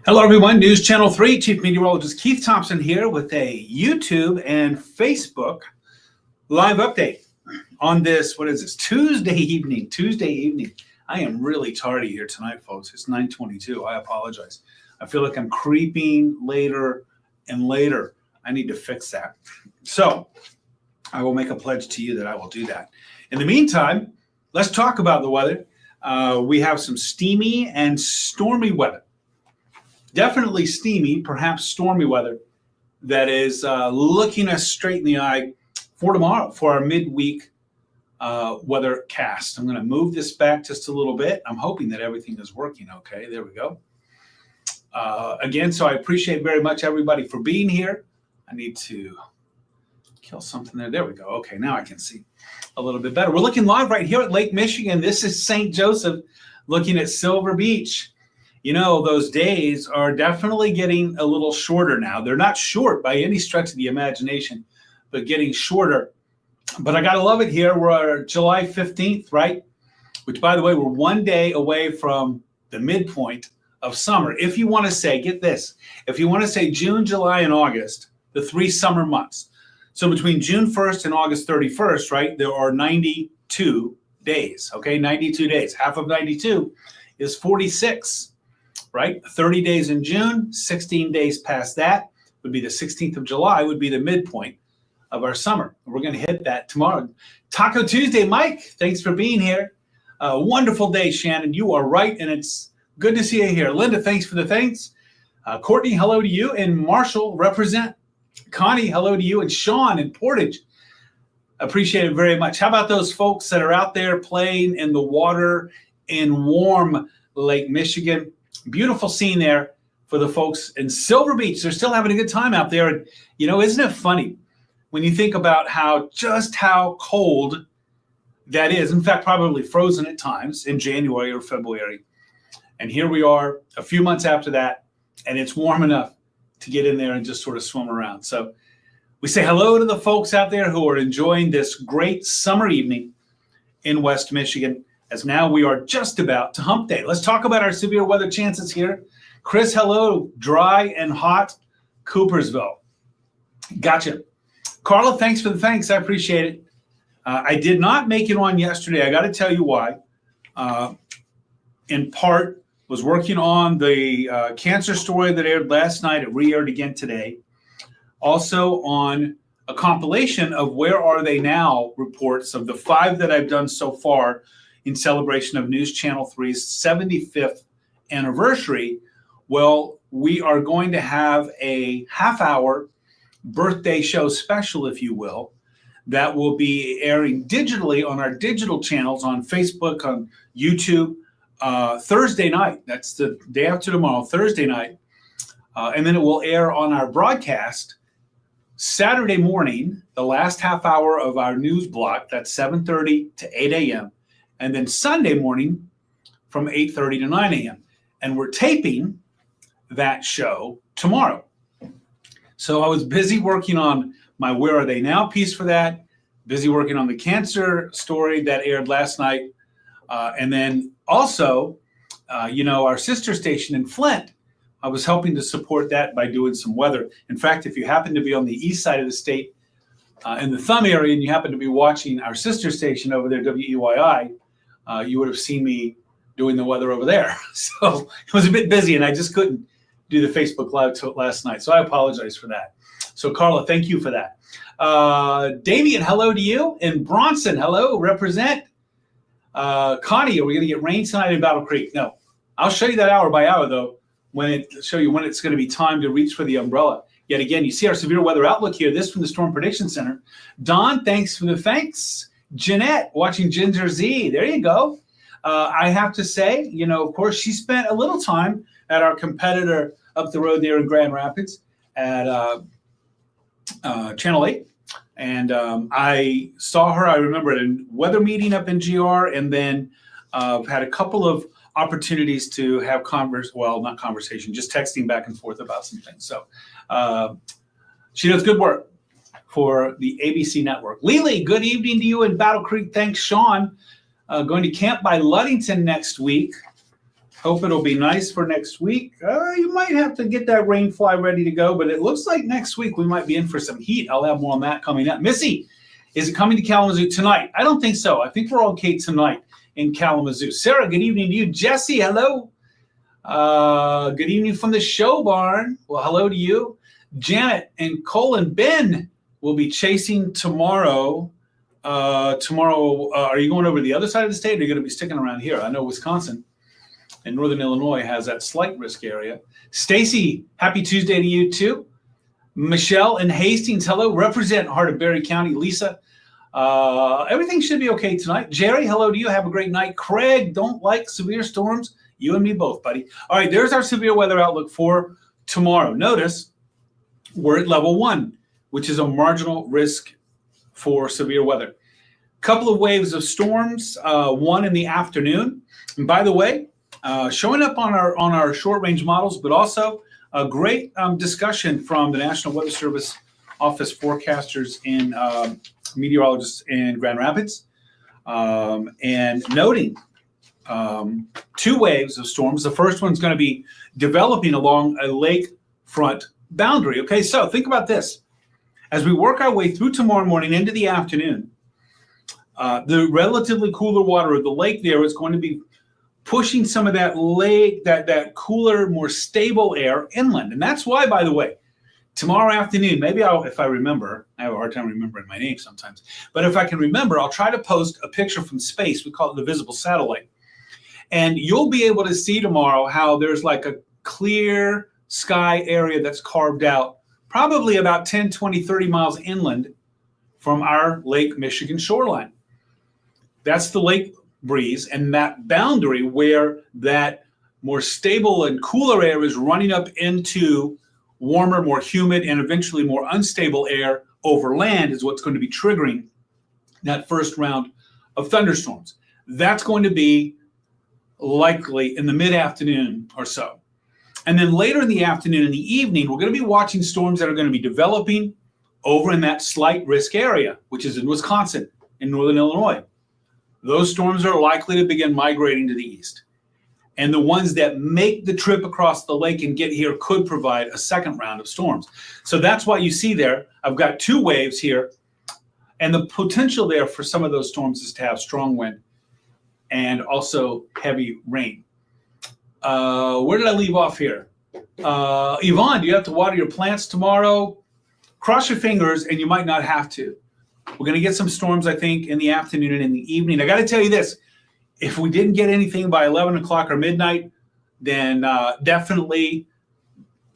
Hello, everyone. News Channel 3, Chief Meteorologist Keith Thompson here with a YouTube and Facebook live update on this, Tuesday evening. I am really tardy here tonight, folks. It's 9:22. I apologize. I feel like I'm creeping later and later. I need to fix that. So I will make a pledge to you that I will do that. In the meantime, let's talk about the weather. We have some steamy and stormy weather. Definitely steamy, perhaps stormy weather that is looking us straight in the eye for tomorrow for our midweek weather cast. I'm going to move this back just a little bit. I'm hoping that everything is working okay. There we go. Again, so I appreciate very much everybody for being here. I need to kill something there. There we go. Okay, now I can see a little bit better. We're looking live right here at Lake Michigan. This is St. Joseph looking at Silver Beach. You know, those days are definitely getting a little shorter now. They're not short by any stretch of the imagination, but getting shorter. But I got to love it here. We're July 15th, right? Which, by the way, we're one day away from the midpoint of summer. If you want to say, get this, if you want to say June, July, and August, the 3 summer months. So between June 1st and August 31st, right, there are 92 days, okay? 92 days. Half of 92 is 46. Right? 30 days in June, 16 days past that would be the 16th of July, would be the midpoint of our summer. We're going to hit that tomorrow. Taco Tuesday, Mike, thanks for being here. Wonderful day, Shannon. You are right, and it's good to see you here. Linda, thanks for the thanks. Courtney, hello to you. And Marshall, represent. Connie, hello to you. And Sean in Portage, appreciate it very much. How about those folks that are out there playing in the water in warm Lake Michigan? Beautiful scene there for the folks in Silver Beach. They're still having a good time out there. And, you know, isn't it funny when you think about how cold that is? In fact, probably frozen at times in January or February. And here we are a few months after that, and it's warm enough to get in there and just sort of swim around. So we say hello to the folks out there who are enjoying this great summer evening in West Michigan, as now we are just about to hump day. Let's talk about our severe weather chances here. Chris, hello, dry and hot Coopersville. Gotcha. Carla, thanks for the thanks. I appreciate it. I did not make it on yesterday. I got to tell you why. In part, was working on the cancer story that aired last night. It re-aired again today. Also on a compilation of Where Are They Now reports of the 5 that I've done so far in celebration of News Channel 3's 75th anniversary. Well, we are going to have a half-hour birthday show special, if you will, that will be airing digitally on our digital channels on Facebook, on YouTube, Thursday night. That's the day after tomorrow, Thursday night. And then it will air on our broadcast Saturday morning, the last half hour of our news block. That's 7:30 to 8 a.m. And then Sunday morning from 8:30 to 9 a.m. And we're taping that show tomorrow. So I was busy working on my Where Are They Now piece for that, busy working on the cancer story that aired last night. And then also, our sister station in Flint, I was helping to support that by doing some weather. In fact, if you happen to be on the east side of the state in the Thumb area and you happen to be watching our sister station over there, WEYI, you would have seen me doing the weather over there. So it was a bit busy and I just couldn't do the Facebook Live last night. So I apologize for that. So Carla, thank you for that. Damien, hello to you. And Bronson, hello, represent. Connie, are we going to get rain tonight in Battle Creek? No. I'll show you that hour by hour, though, show you when it's going to be time to reach for the umbrella. Yet again, you see our severe weather outlook here. This from the Storm Prediction Center. Don, thanks for the thanks. Jeanette, watching Ginger Z. There you go. I have to say, of course, she spent a little time at our competitor up the road there in Grand Rapids at Channel 8. And I saw her, I remember, at a weather meeting up in GR, and then had a couple of opportunities to have not conversation, just texting back and forth about some things. So she does good work for the ABC network. Lily, good evening to you in Battle Creek. Thanks, Sean. Going to camp by Ludington next week. Hope it'll be nice for next week. You might have to get that rain fly ready to go, but it looks like next week we might be in for some heat. I'll have more on that coming up. Missy, is it coming to Kalamazoo tonight? I don't think so. I think we're okay tonight in Kalamazoo. Sarah, good evening to you. Jesse, hello. Good evening from the show barn. Well, hello to you. Janet and Colin, Ben will be chasing tomorrow. Are you going over to the other side of the state, or are you going to be sticking around here? I know Wisconsin and Northern Illinois has that slight risk area. Stacy, happy Tuesday to you too. Michelle and Hastings, hello. Represent Heart of Berry County. Lisa, everything should be okay tonight. Jerry, hello to you. Have a great night. Craig, don't like severe storms. You and me both, buddy. All right, there's our severe weather outlook for tomorrow. Notice we're at level 1, which is a marginal risk for severe weather. Couple of waves of storms, one in the afternoon. And by the way, showing up on our short range models, but also a great discussion from the National Weather Service office forecasters and meteorologists in Grand Rapids, and noting 2 waves of storms. The first one's going to be developing along a lakefront boundary. Okay, so think about this. As we work our way through tomorrow morning into the afternoon, the relatively cooler water of the lake there is going to be pushing some of that lake, that cooler, more stable air inland. And that's why, by the way, tomorrow afternoon, maybe if I remember, I have a hard time remembering my name sometimes, but if I can remember, I'll try to post a picture from space. We call it the visible satellite. And you'll be able to see tomorrow how there's like a clear sky area that's carved out, probably about 10, 20, 30 miles inland from our Lake Michigan shoreline. That's the lake breeze, and that boundary where that more stable and cooler air is running up into warmer, more humid, and eventually more unstable air over land is what's going to be triggering that first round of thunderstorms. That's going to be likely in the mid-afternoon or so. And then later in the afternoon and the evening, we're going to be watching storms that are going to be developing over in that slight risk area, which is in Wisconsin and Northern Illinois. Those storms are likely to begin migrating to the east. And the ones that make the trip across the lake and get here could provide a second round of storms. So that's why you see there, I've got 2 waves here. And the potential there for some of those storms is to have strong wind and also heavy rain. Where did I leave off here? Yvonne, do you have to water your plants tomorrow? Cross your fingers, and you might not have to. We're going to get some storms, I think, in the afternoon and in the evening. I got to tell you this. If we didn't get anything by 11 o'clock or midnight, then definitely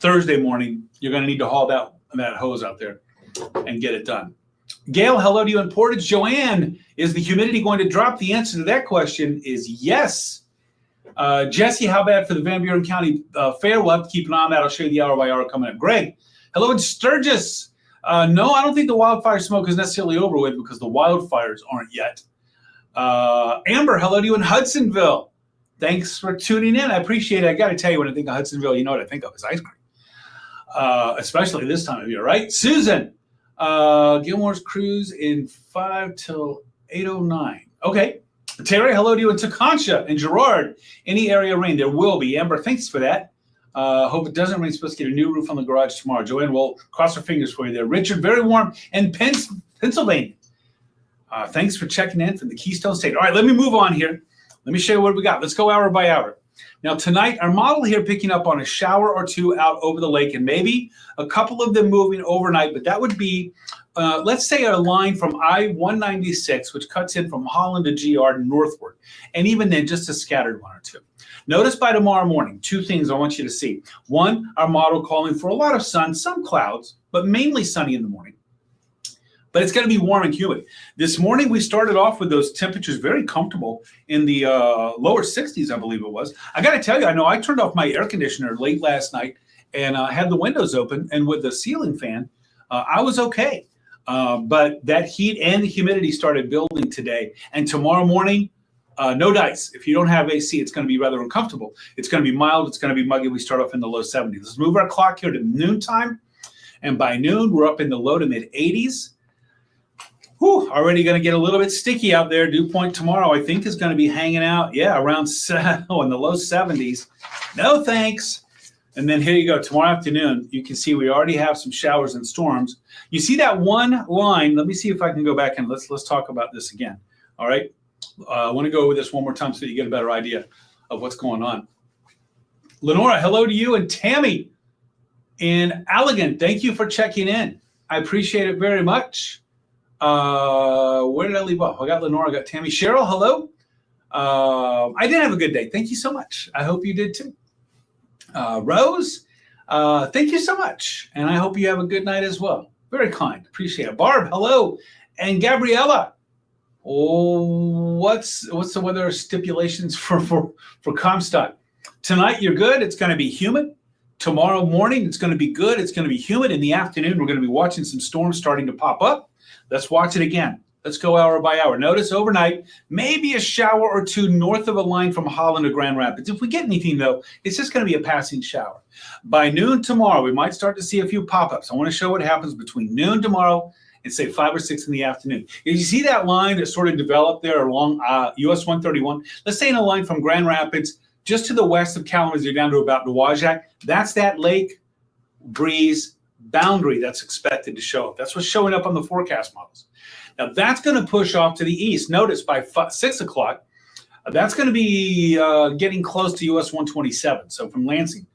Thursday morning, you're going to need to haul that hose out there and get it done. Gail, hello to you in Portage. Joanne, is the humidity going to drop? The answer to that question is yes. Jesse, how bad for the Van Buren County Fair? We'll have to keep an eye on that. I'll show you the hour by hour coming up. Greg, hello in Sturgis. No, I don't think the wildfire smoke is necessarily over with because the wildfires aren't yet. Amber, hello to you in Hudsonville. Thanks for tuning in. I appreciate it. I got to tell you, when I think of Hudsonville, you know what I think of is ice cream, especially this time of year, right? Susan, Gilmore's cruise in 5 till 8:09. Okay. Terry, hello to you in Taconcha and Girard. Any area rain? There will be. Amber, thanks for that. Hope it doesn't rain. Supposed to get a new roof on the garage tomorrow. Joanne, we'll cross our fingers for you there. Richard, very warm in Pennsylvania. Thanks for checking in from the Keystone State. All right, let me move on here. Let me show you what we got. Let's go hour by hour. Now, tonight, our model here picking up on a shower or 2 out over the lake, and maybe a couple of them moving overnight, but that would be, let's say, a line from I-196, which cuts in from Holland to GR northward, and even then, just a scattered 1 or 2. Notice by tomorrow morning, 2 things I want you to see. 1, our model calling for a lot of sun, some clouds, but mainly sunny in the morning. But it's going to be warm and humid. This morning, we started off with those temperatures very comfortable in the lower 60s, I believe it was. I got to tell you, I know I turned off my air conditioner late last night and had the windows open. And with the ceiling fan, I was okay. But that heat and the humidity started building today. And tomorrow morning, no dice. If you don't have AC, it's going to be rather uncomfortable. It's going to be mild. It's going to be muggy. We start off in the low 70s. Let's move our clock here to noontime. And by noon, we're up in the low to mid 80s. Whew, already going to get a little bit sticky out there. Dew point tomorrow, I think, is going to be hanging out, around in the low 70s. No thanks. And then here you go. Tomorrow afternoon, you can see we already have some showers and storms. You see that one line? Let me see if I can go back and let's talk about this again. All right. I want to go over this one more time so that you get a better idea of what's going on. Lenora, hello to you, and Tammy in Allegan. Thank you for checking in. I appreciate it very much. Where did I leave off? I got Lenora, I got Tammy. Cheryl, hello. I did have a good day. Thank you so much. I hope you did too. Rose, thank you so much. And I hope you have a good night as well. Very kind. Appreciate it. Barb, hello. And Gabriella, what's the weather stipulations for Comstock? Tonight, you're good. It's going to be humid. Tomorrow morning, it's going to be good. It's going to be humid. In the afternoon, we're going to be watching some storms starting to pop up. Let's watch it again. Let's go hour by hour. Notice overnight, maybe a shower or two north of a line from Holland to Grand Rapids. If we get anything, though, it's just going to be a passing shower. By noon tomorrow, we might start to see a few pop-ups. I want to show what happens between noon tomorrow and, say, 5 or 6 in the afternoon. If you see that line that sort of developed there along US 131, let's say in a line from Grand Rapids just to the west of Kalamazoo down to about Dowagiac, that's that lake breeze boundary that's expected to show up. That's what's showing up on the forecast models. Now, that's going to push off to the east. Notice by 6 o'clock, that's going to be getting close to US 127. So from Lansing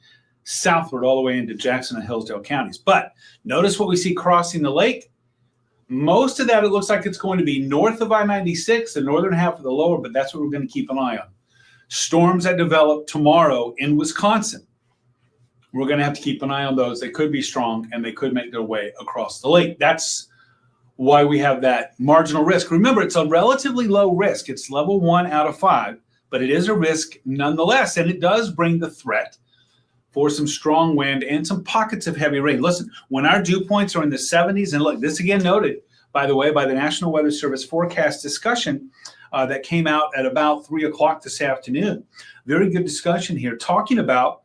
southward all the way into Jackson and Hillsdale counties. But notice what we see crossing the lake. Most of that, it looks like it's going to be north of I-96, the northern half of the lower, but that's what we're going to keep an eye on. Storms that develop tomorrow in Wisconsin. We're going to have to keep an eye on those. They could be strong, and they could make their way across the lake. That's why we have that marginal risk. Remember, it's a relatively low risk. It's level 1 out of 5, but it is a risk nonetheless, and it does bring the threat for some strong wind and some pockets of heavy rain. Listen, when our dew points are in the 70s, and look, this again noted, by the way, by the National Weather Service forecast discussion that came out at about 3 o'clock this afternoon. Very good discussion here, talking about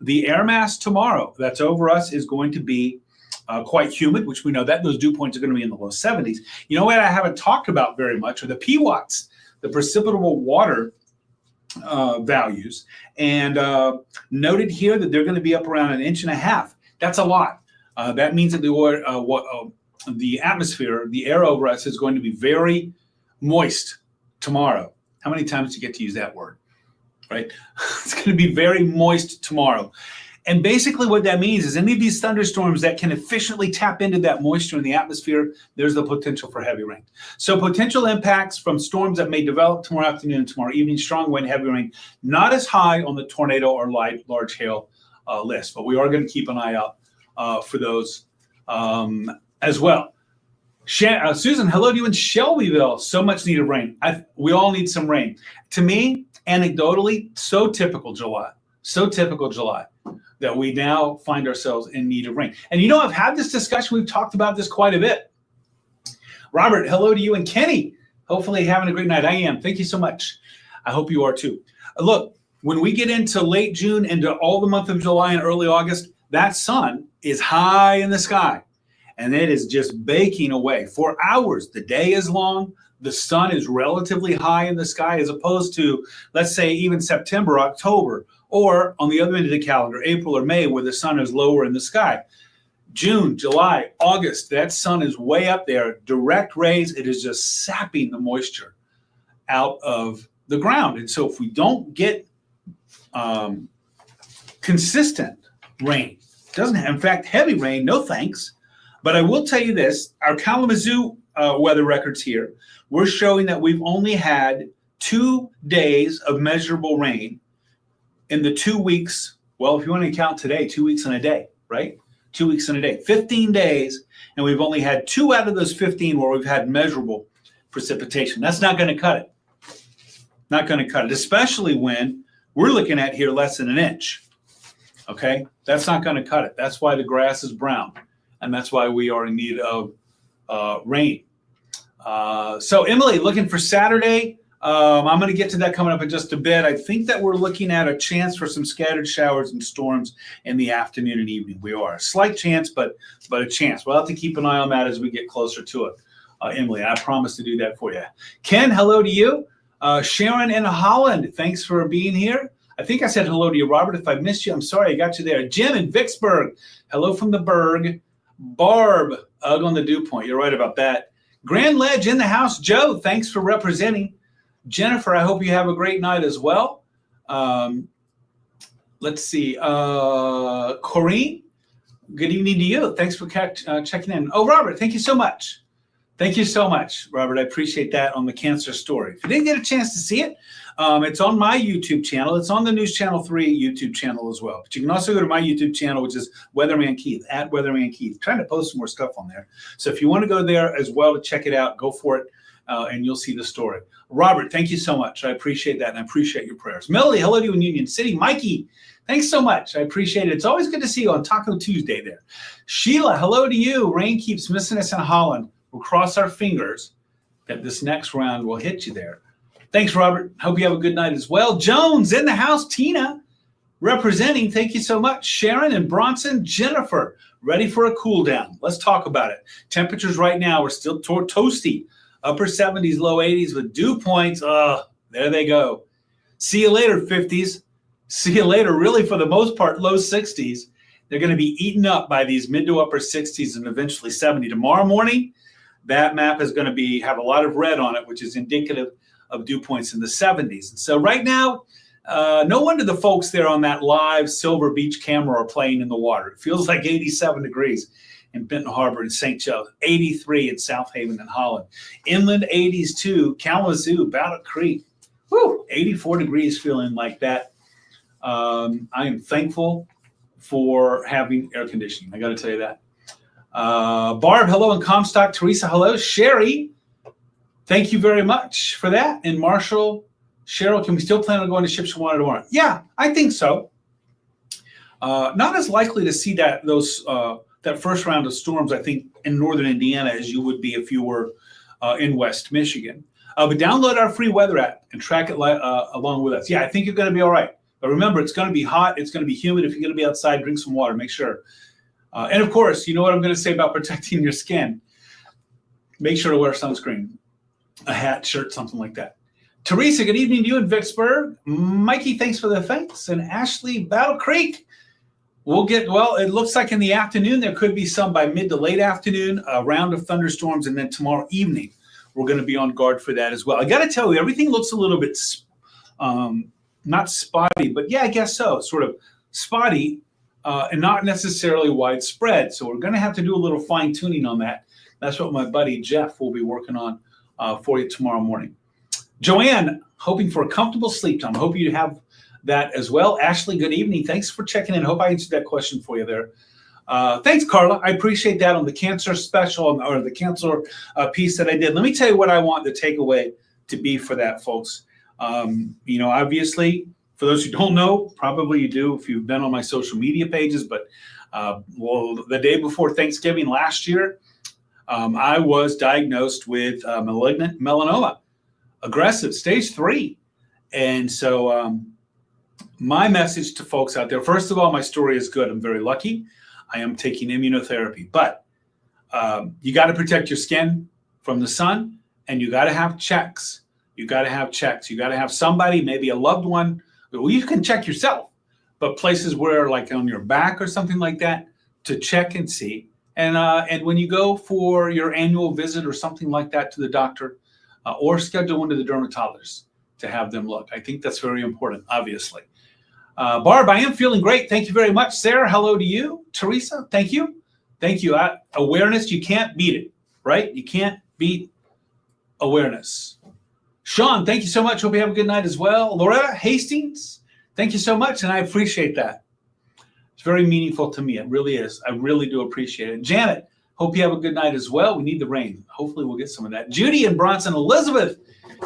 the air mass tomorrow that's over us is going to be quite humid, which we know that those dew points are going to be in the low 70s. You know what I haven't talked about very much are the PWATs, the precipitable water values, and noted here that they're going to be up around 1.5 inches. That's a lot. That means that the atmosphere, the air over us, is going to be very moist tomorrow. How many times do you get to use that word? Right? It's going to be very moist tomorrow. And basically what that means is any of these thunderstorms that can efficiently tap into that moisture in the atmosphere, there's the potential for heavy rain. So potential impacts from storms that may develop tomorrow afternoon, tomorrow evening, strong wind, heavy rain, not as high on the tornado or large hail list, but we are going to keep an eye out for those as well. Susan, hello to you in Shelbyville. So much needed rain. We all need some rain. To me, anecdotally, so typical July that we now find ourselves in need of rain. And you know, I've had this discussion. We've talked about this quite a bit. Robert, hello to you. And Kenny, hopefully having a great night. I am. Thank you so much. I hope you are too. Look, when we get into late June, into all the month of July and early August, that sun is high in the sky. And it is just baking away for hours. The day is long. The sun is relatively high in the sky as opposed to, let's say, even September, October, or on the other end of the calendar, April or May, where the sun is lower in the sky. June, July, August, that sun is way up there. Direct rays, it is just sapping the moisture out of the ground. And so if we don't get consistent rain, in fact, heavy rain, no thanks. But I will tell you this, our Kalamazoo weather records here, we're showing that we've only had 2 days of measurable rain in the 2 weeks. Well, if you want to count today, 2 weeks and a day, right? 2 weeks and a day, 15 days. And we've only had 2 out of those 15 where we've had measurable precipitation. That's not going to cut it. Not going to cut it, especially when we're looking at here less than 1 inch. Okay? That's not going to cut it. That's why the grass is brown. And that's why we are in need of rain. So Emily, looking for Saturday. I'm going to get to that coming up in just a bit. I think that we're looking at a chance for some scattered showers and storms in the afternoon and evening. We are. A slight chance, but a chance. We'll have to keep an eye on that as we get closer to it. Emily. I promise to do that for you. Ken, hello to you. Sharon in Holland, thanks for being here. I think I said hello to you, Robert. If I missed you, I'm sorry. I got you there. Jim in Vicksburg, hello from the Berg. Barb, ugh on the dew point. You're right about that. Grand Ledge in the house. Joe, thanks for representing. Jennifer, I hope you have a great night as well. Let's see. Corrine, good evening to you. Thanks for checking in. Oh, Robert, thank you so much. Thank you so much, Robert. I appreciate that on the cancer story. If you didn't get a chance to see it, it's on my YouTube channel. It's on the News Channel 3 YouTube channel as well. But you can also go to my YouTube channel, which is Weatherman Keith, at Weatherman Keith. I'm trying to post some more stuff on there. So if you want to go there as well to check it out, go for it, and you'll see the story. Robert, thank you so much. I appreciate that, and I appreciate your prayers. Melody, hello to you in Union City. Mikey, thanks so much. I appreciate it. It's always good to see you on Taco Tuesday there. Sheila, hello to you. Rain keeps missing us in Holland. We'll cross our fingers that this next round will hit you there. Thanks, Robert. Hope you have a good night as well. Jones in the house. Tina representing. Thank you so much. Sharon and Bronson. Jennifer, ready for a cool down. Let's talk about it. Temperatures right now are still toasty. Upper 70s, low 80s with dew points. There they go. See you later, 50s. See you later, really, for the most part, low 60s. They're going to be eaten up by these mid to upper 60s and eventually 70. Tomorrow morning, that map is going to have a lot of red on it, which is indicative of dew points in the 70s. And so right now, no wonder the folks there on that live Silver Beach camera are playing in the water. It feels like 87 degrees in Benton Harbor and St. Joe, 83 in South Haven and Holland. Inland 80s too, Kalamazoo, Battle Creek, 84 degrees feeling like that. I am thankful for having air conditioning. I got to tell you that. Barb, hello, and Comstock. Teresa, hello. Sherry, thank you very much for that. And Marshall, Cheryl, can we still plan on going to Shipshewana tomorrow? Yeah, I think so. Not as likely to see that first round of storms, I think, in northern Indiana as you would be if you were in West Michigan. But download our free weather app and track it along with us. Yeah, I think you're going to be all right. But remember, it's going to be hot. It's going to be humid. If you're going to be outside, drink some water. Make sure. And, of course, you know what I'm going to say about protecting your skin. Make sure to wear sunscreen, a hat, shirt, something like that. Teresa, good evening to you in Vicksburg. Mikey, thanks for the thanks. And Ashley, Battle Creek. It looks like in the afternoon, there could be some by mid to late afternoon, a round of thunderstorms. And then tomorrow evening, we're going to be on guard for that as well. I got to tell you, everything looks a little bit not spotty, but yeah, I guess so. Sort of spotty and not necessarily widespread. So we're going to have to do a little fine tuning on that. That's what my buddy Jeff will be working on for you tomorrow morning. Joanne, hoping for a comfortable sleep time. Hope you have that as well. Ashley, good evening. Thanks for checking in. Hope I answered that question for you there. Thanks, Carla. I appreciate that on the cancer special or the cancer piece that I did. Let me tell you what I want the takeaway to be for that, folks. Obviously, for those who don't know, probably you do if you've been on my social media pages, but the day before Thanksgiving last year, I was diagnosed with malignant melanoma, aggressive, stage 3. And so my message to folks out there, first of all, my story is good. I'm very lucky. I am taking immunotherapy, but you got to protect your skin from the sun, and you got to have checks. You got to have checks. You got to have somebody, maybe a loved one. Well, you can check yourself, but places where, like on your back or something like that, to check and see. And when you go for your annual visit or something like that to the doctor, or schedule one to the dermatologist to have them look. I think that's very important, obviously. Barb, I am feeling great. Thank you very much. Sarah, hello to you. Teresa, thank you. Thank you. Awareness, you can't beat it, right? You can't beat awareness. Sean, thank you so much. Hope you have a good night as well. Loretta Hastings, thank you so much, and I appreciate that. It's very meaningful to me. It really is. I really do appreciate it. Janet, hope you have a good night as well. We need the rain. Hopefully we'll get some of that. Judy and Bronson. Elizabeth,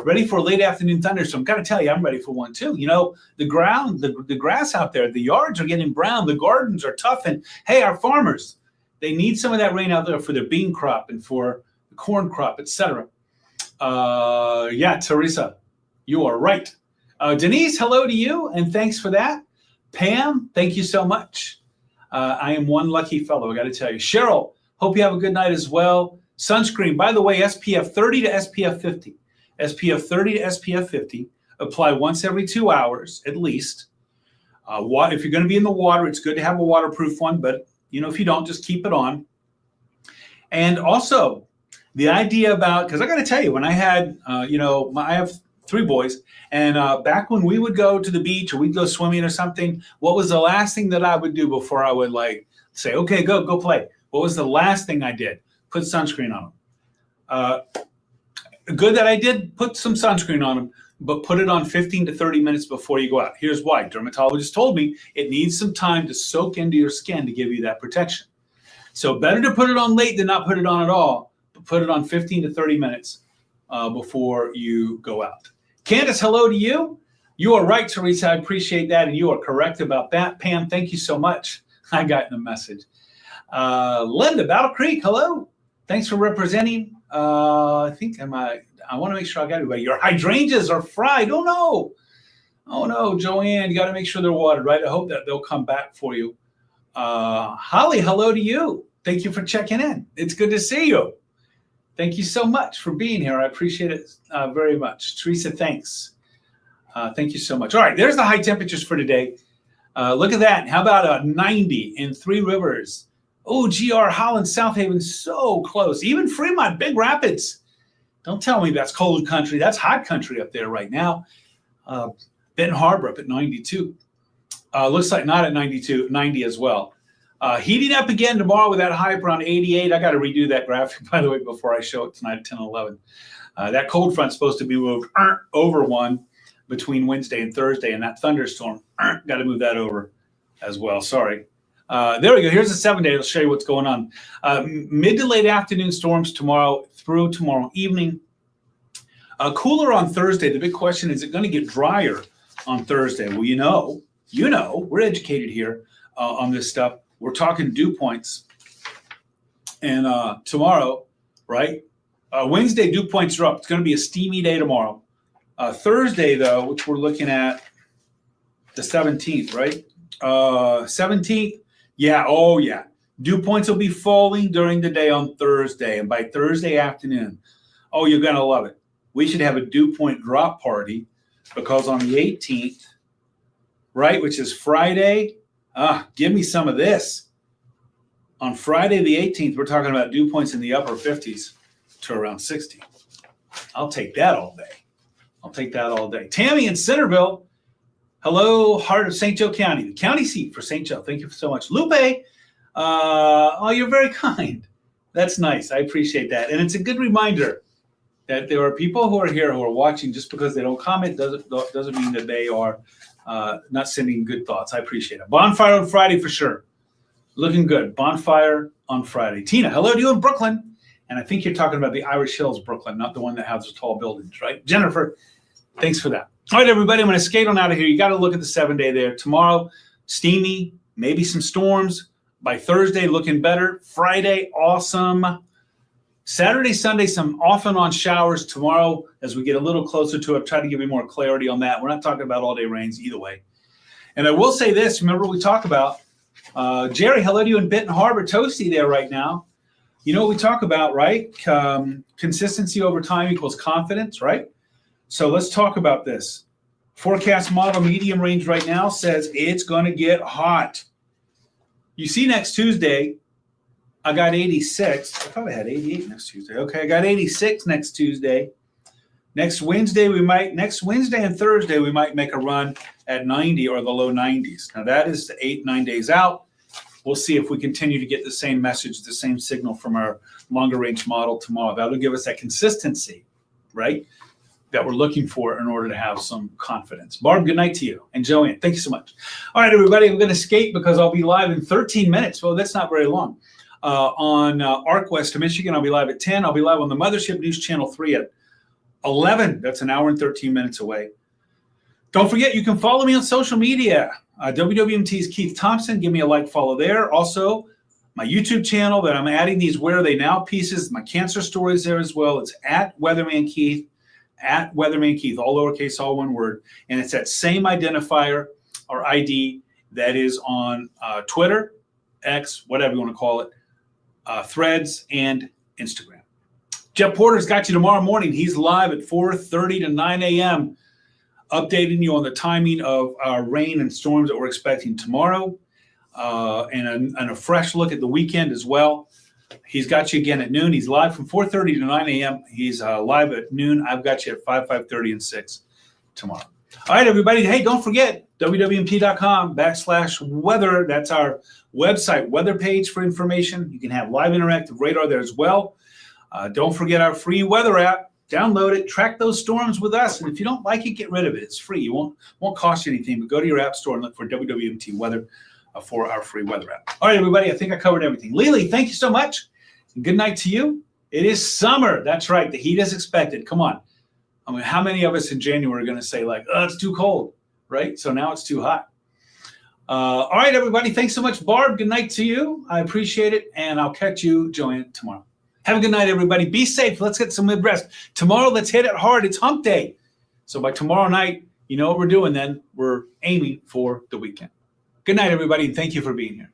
ready for a late afternoon thunderstorm. Got to tell you, I'm ready for one too. You know, the ground, the grass out there, the yards are getting brown. The gardens are tough. And hey, our farmers, they need some of that rain out there for their bean crop and for the corn crop, etc. Yeah, Teresa, you are right. Denise, hello to you, and thanks for that. Pam, thank you so much. I am one lucky fellow, I got to tell you. Cheryl, hope you have a good night as well. Sunscreen, by the way, SPF 30 to SPF 50. SPF 30 to SPF 50. Apply once every 2 hours at least. If you're going to be in the water, it's good to have a waterproof one, but if you don't, just keep it on. And also, the idea about, because I got to tell you, when I had, I have 3 boys, and back when we would go to the beach or we'd go swimming or something, what was the last thing that I would do before I would say, okay, go play? What was the last thing I did? Put sunscreen on them. Good that I did put some sunscreen on them, but put it on 15 to 30 minutes before you go out. Here's why. Dermatologist told me it needs some time to soak into your skin to give you that protection. So better to put it on late than not put it on at all, but put it on 15 to 30 minutes before you go out. Candace, hello to you. You are right, Teresa. I appreciate that, and you are correct about that. Pam, thank you so much. I got the message. Linda, Battle Creek, hello. Thanks for representing. I want to make sure I got everybody. Your hydrangeas are fried. Oh no, Joanne, you got to make sure they're watered, right? I hope that they'll come back for you. Holly, hello to you. Thank you for checking in. It's good to see you. Thank you so much for being here. I appreciate it very much. Teresa, thanks. Thank you so much. All right, there's the high temperatures for today. Look at that. How about a 90 in Three Rivers? Oh, GR, Holland, South Haven, so close. Even Fremont, Big Rapids. Don't tell me that's cold country. That's hot country up there right now. Benton Harbor up at 92. Looks like not at 92, 90 as well. Heating up again tomorrow with that high around 88. I got to redo that graphic, by the way, before I show it tonight at 10 and 11. That cold front's supposed to be moved over one between Wednesday and Thursday, and that thunderstorm, got to move that over as well. Sorry. There we go. Here's the 7-day. It'll show you what's going on. Mid to late afternoon storms tomorrow through tomorrow evening. Cooler on Thursday. The big question is it going to get drier on Thursday? Well, we're educated here on this stuff. We're talking dew points. And tomorrow, right? Wednesday, dew points are up. It's going to be a steamy day tomorrow. Thursday, though, which we're looking at the 17th, right? 17th. Yeah. Oh, yeah. Dew points will be falling during the day on Thursday. And by Thursday afternoon, oh, you're going to love it. We should have a dew point drop party because on the 18th, right, which is Friday, give me some of this. On Friday the 18th, we're talking about dew points in the upper 50s to around 60. I'll take that all day. Tammy in Centerville. Hello, heart of St. Joe County, the county seat for St. Joe. Thank you so much. Lupe, you're very kind. That's nice. I appreciate that. And it's a good reminder that there are people who are here who are watching. Just because they don't comment doesn't mean that they are not sending good thoughts. I appreciate it. Bonfire on Friday for sure. Looking good. Bonfire on Friday. Tina, hello to you in Brooklyn. And I think you're talking about the Irish Hills, Brooklyn, not the one that has the tall buildings, right? Jennifer, thanks for that. All right, everybody, I'm going to skate on out of here. You got to look at the 7-day there. Tomorrow, steamy, maybe some storms. By Thursday, looking better. Friday, awesome. Saturday, Sunday, some off and on showers. Tomorrow, as we get a little closer to it, try to give you more clarity on that. We're not talking about all-day rains either way. And I will say this. Remember we talk about, Jerry, hello to you in Benton Harbor. Toasty there right now. You know what we talk about, right? Consistency over time equals confidence, right? So let's talk about this. Forecast model medium range right now says it's going to get hot. You see next Tuesday, I got 86. I thought I had 88 next Tuesday. Okay, I got 86 next Tuesday. Next Wednesday and Thursday, we might make a run at 90 or the low 90s. Now that is 8-9 days out. We'll see if we continue to get the same message, the same signal from our longer range model tomorrow. That'll give us that consistency, right, that we're looking for in order to have some confidence. Barb, good night to you. And Joanne, thank you so much. All right, everybody, I'm going to skate because I'll be live in 13 minutes. Well, that's not very long. On Arc West of Michigan, I'll be live at 10. I'll be live on the Mothership News Channel 3 at 11. That's an hour and 13 minutes away. Don't forget, you can follow me on social media. WWMT's Keith Thompson. Give me a like, follow there. Also, my YouTube channel that I'm adding these Where Are They Now pieces, my cancer stories there as well. It's at Weatherman Keith, all lowercase, all one word. And it's that same identifier or ID that is on Twitter, X, whatever you want to call it, Threads, and Instagram. Jeff Porter's got you tomorrow morning. He's live at 4:30 to 9 a.m., updating you on the timing of our rain and storms that we're expecting tomorrow, and a fresh look at the weekend as well. He's got you again at noon. He's live from 4:30 to 9 a.m. He's live at noon. I've got you at 5, 5:30, and 6 tomorrow. All right, everybody. Hey, don't forget, WWMT.com/weather. That's our website weather page for information. You can have live interactive radar there as well. Don't forget our free weather app. Download it. Track those storms with us. And if you don't like it, get rid of it. It's free. It won't cost you anything. But go to your app store and look for WWMT Weather for our free weather app. All right, everybody. I think I covered everything. Lily, thank you so much. And good night to you. It is summer. That's right. The heat is expected. Come on. I mean, how many of us in January are going to say, like, oh, it's too cold, right? So now it's too hot. All right, everybody. Thanks so much, Barb. Good night to you. I appreciate it. And I'll catch you, Joanne, tomorrow. Have a good night, everybody. Be safe. Let's get some rest. Tomorrow, let's hit it hard. It's hump day. So by tomorrow night, you know what we're doing then. We're aiming for the weekend. Good night, everybody, and thank you for being here.